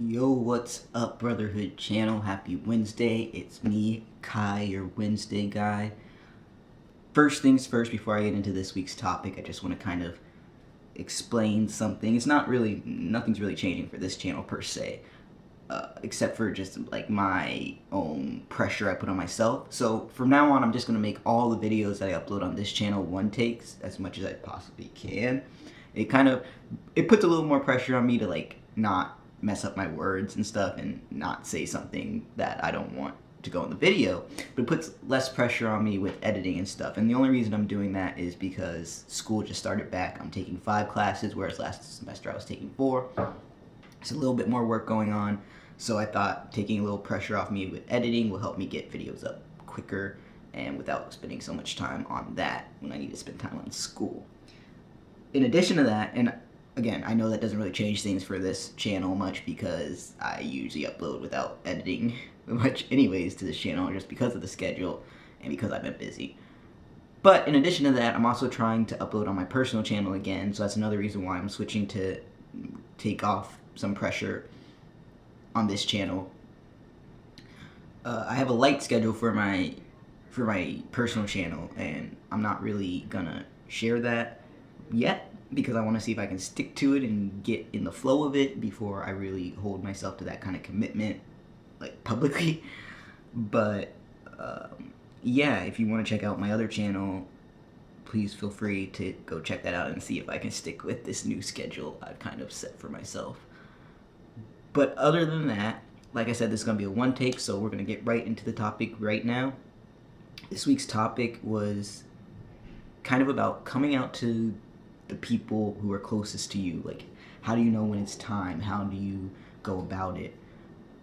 Yo, what's up, Brotherhood channel? Happy Wednesday. It's me, Kai, your Wednesday guy. First things first, before I get into this week's topic, I just want to kind of explain something. Nothing's really changing for this channel per se, except for just like my own pressure I put on myself. So from now on, I'm just going to make all the videos that I upload on this channel one takes as much as I possibly can. It puts a little more pressure on me to like not mess up my words and stuff and not say something that I don't want to go in the video, but it puts less pressure on me with editing and stuff. And the only reason I'm doing that is because school just started back. I'm taking 5 classes, whereas last semester I was taking 4. It's a little bit more work going on, so I thought taking a little pressure off me with editing will help me get videos up quicker and without spending so much time on that when I need to spend time on school. In addition to that, and again, I know that doesn't really change things for this channel much because I usually upload without editing much anyways to this channel just because of the schedule and because I've been busy. But in addition to that, I'm also trying to upload on my personal channel again, so that's another reason why I'm switching to take off some pressure on this channel. I have a light schedule for my personal channel, and I'm not really gonna share that yet because I want to see if I can stick to it and get in the flow of it before I really hold myself to that kind of commitment, like publicly. But yeah, if you want to check out my other channel, please feel free to go check that out and see if I can stick with this new schedule I've kind of set for myself. But other than that, like I said, this is going to be a one take, so we're going to get right into the topic right now. This week's topic was kind of about coming out to the people who are closest to you. Like, how do you know when it's time? How do you go about it?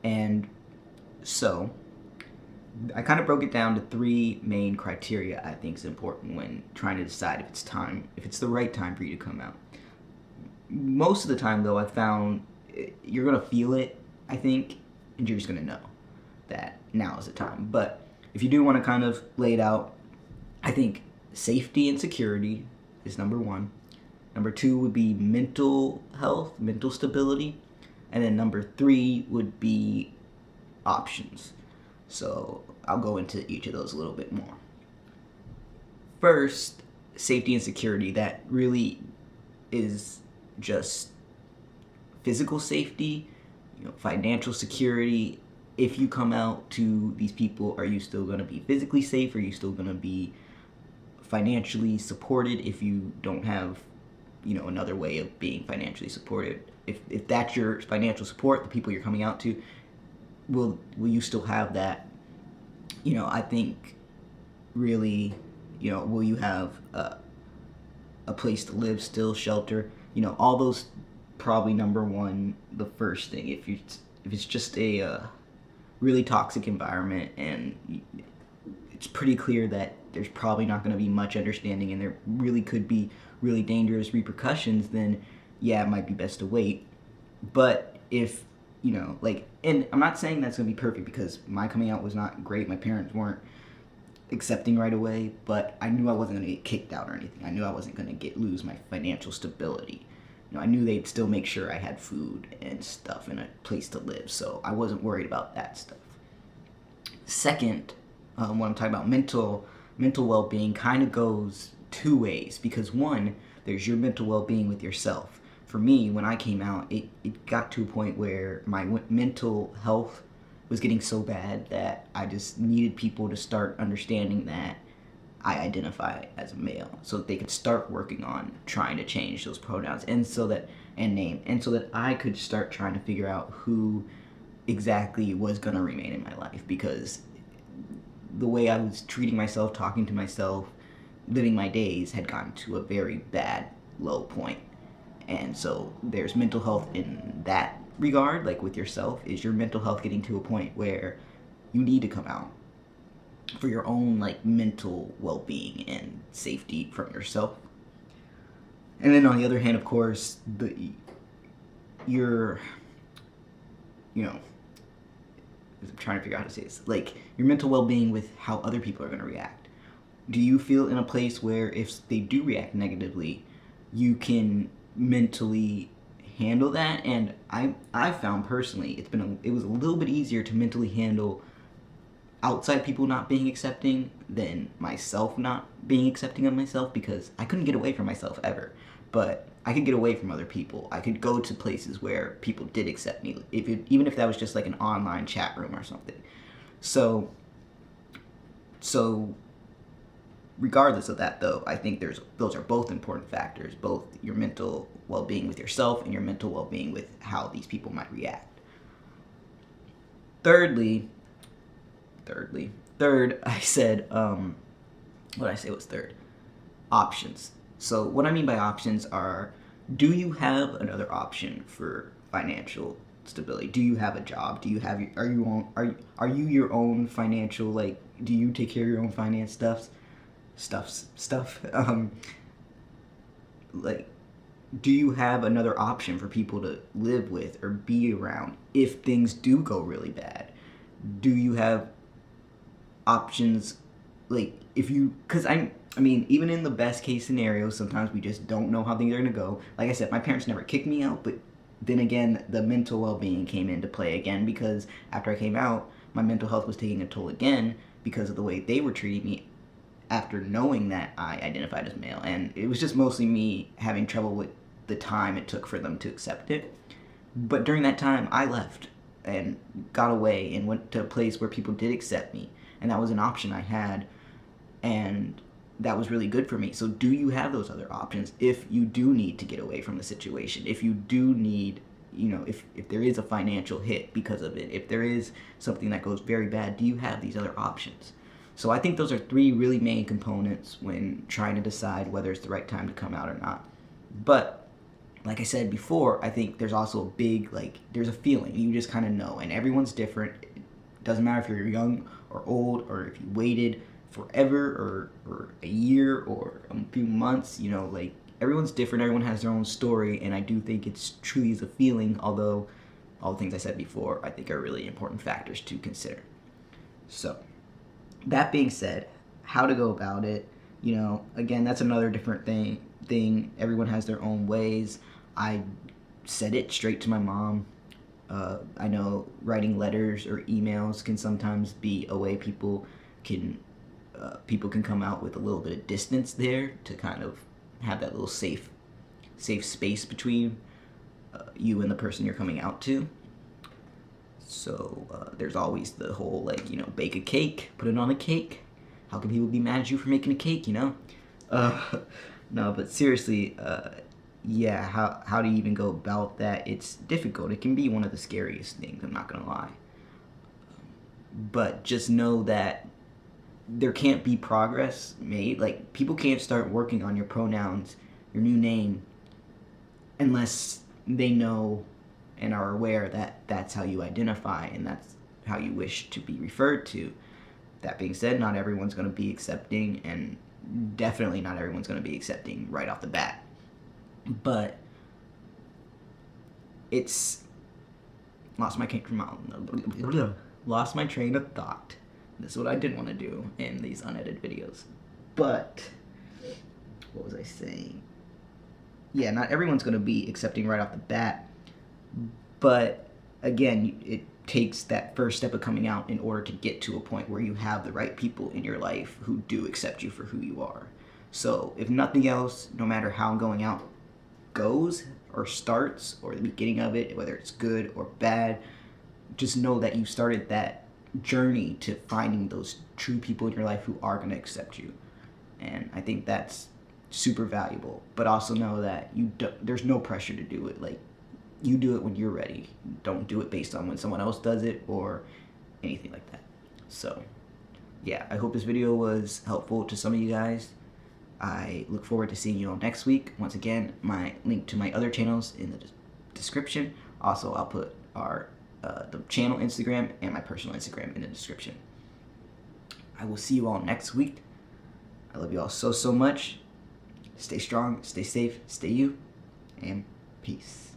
And so I kind of broke it down to 3 main criteria I think is important when trying to decide if it's the right time for you to come out. Most of the time, though, I found you're gonna feel it, I think, and you're just gonna know that now is the time. But if you do want to kind of lay it out, I think safety and security is number 1. Number 2 would be mental health, mental stability. And then number 3 would be options. So I'll go into each of those a little bit more. First, safety and security. That really is just physical safety, financial security. If you come out to these people, are you still going to be physically safe? Are you still going to be financially supported if you don't have another way of being financially supported? If that's your financial support, the people you're coming out to, will you still have that? I think really, will you have a place to live still, shelter? All those, probably number 1, the first thing. If it's just a really toxic environment and it's pretty clear that there's probably not going to be much understanding and there really could be really dangerous repercussions, then yeah, it might be best to wait. But if, and I'm not saying that's going to be perfect because my coming out was not great. My parents weren't accepting right away, but I knew I wasn't going to get kicked out or anything. I knew I wasn't going to lose my financial stability. I knew they'd still make sure I had food and stuff and a place to live, so I wasn't worried about that stuff. Second, when I'm talking about mental well-being, kind of goes 2 ways, because 1, there's your mental well-being with yourself. For me, when I came out, it got to a point where my mental health was getting so bad that I just needed people to start understanding that I identify as a male, so that they could start working on trying to change those pronouns and so that I could start trying to figure out who exactly was going to remain in my life, because the way I was treating myself, talking to myself, living my days had gotten to a very bad low point. And so there's mental health in that regard, like with yourself. Is your mental health getting to a point where you need to come out for your own mental well-being and safety from yourself? And then on the other hand, of course, I'm trying to figure out how to say this, your mental well-being with how other people are going to react. Do you feel in a place where if they do react negatively, you can mentally handle that, and I found personally it was a little bit easier to mentally handle outside people not being accepting than myself not being accepting of myself, because I couldn't get away from myself ever, but I could get away from other people. I could go to places where people did accept me, even if that was just like an online chat room or something. So regardless of that, though, I think those are both important factors, both your mental well-being with yourself and your mental well-being with how these people might react. Third, I said, what did I say was third? Options. So what I mean by options are, do you have another option for financial stability? Do you have a job? Do you have, are you your own financial, like, do you take care of your own finance stuff? Like, do you have another option for people to live with or be around if things do go really bad? Do you have options, like, if you, because I mean, even in the best case scenario, sometimes we just don't know how things are going to go. Like I said, my parents never kicked me out, but then again, the mental well-being came into play again, because after I came out, my mental health was taking a toll again because of the way they were treating me after knowing that I identified as male. And it was just mostly me having trouble with the time it took for them to accept it. But during that time, I left and got away and went to a place where people did accept me, and that was an option I had, and that was really good for me. So do you have those other options if you do need to get away from the situation, if you do need, if there is a financial hit because of it, if there is something that goes very bad, do you have these other options? So I think those are three really main components when trying to decide whether it's the right time to come out or not. But like I said before, I think there's also a big, there's a feeling. You just kind of know, and everyone's different. It doesn't matter if you're young or old, or if you waited forever or a year or a few months, everyone's different. Everyone has their own story, and I do think it's truly is a feeling, although all the things I said before I think are really important factors to consider. So that being said, how to go about it, again, that's another different thing. Everyone has their own ways. I said it straight to my mom. I know writing letters or emails can sometimes be a way people can come out with a little bit of distance there, to kind of have that little safe space between you and the person you're coming out to. So there's always the whole, bake a cake, put it on a cake. How can people be mad at you for making a cake, No, but seriously, yeah, how do you even go about that? It's difficult. It can be one of the scariest things, I'm not gonna lie. But just know that there can't be progress made. Like, people can't start working on your pronouns, your new name, unless they know and are aware that that's how you identify and that's how you wish to be referred to. That being said, not everyone's going to be accepting, and definitely not everyone's going to be accepting right off the bat. But it's lost my train of thought. This is what I didn't want to do in these unedited videos. But what was I saying? Yeah, not everyone's going to be accepting right off the bat. But again, it takes that first step of coming out in order to get to a point where you have the right people in your life who do accept you for who you are. So if nothing else, no matter how going out goes or starts, or the beginning of it, whether it's good or bad, just know that you started that journey to finding those true people in your life who are going to accept you. And I think that's super valuable. But also know that there's no pressure to do it. Like, you do it when you're ready. Don't do it based on when someone else does it or anything like that. So yeah, I hope this video was helpful to some of you guys. I look forward to seeing you all next week. Once again, my link to my other channels in the description. Also, I'll put the channel Instagram and my personal Instagram in the description. I will see you all next week. I love you all so much. Stay strong, stay safe, stay you, and peace.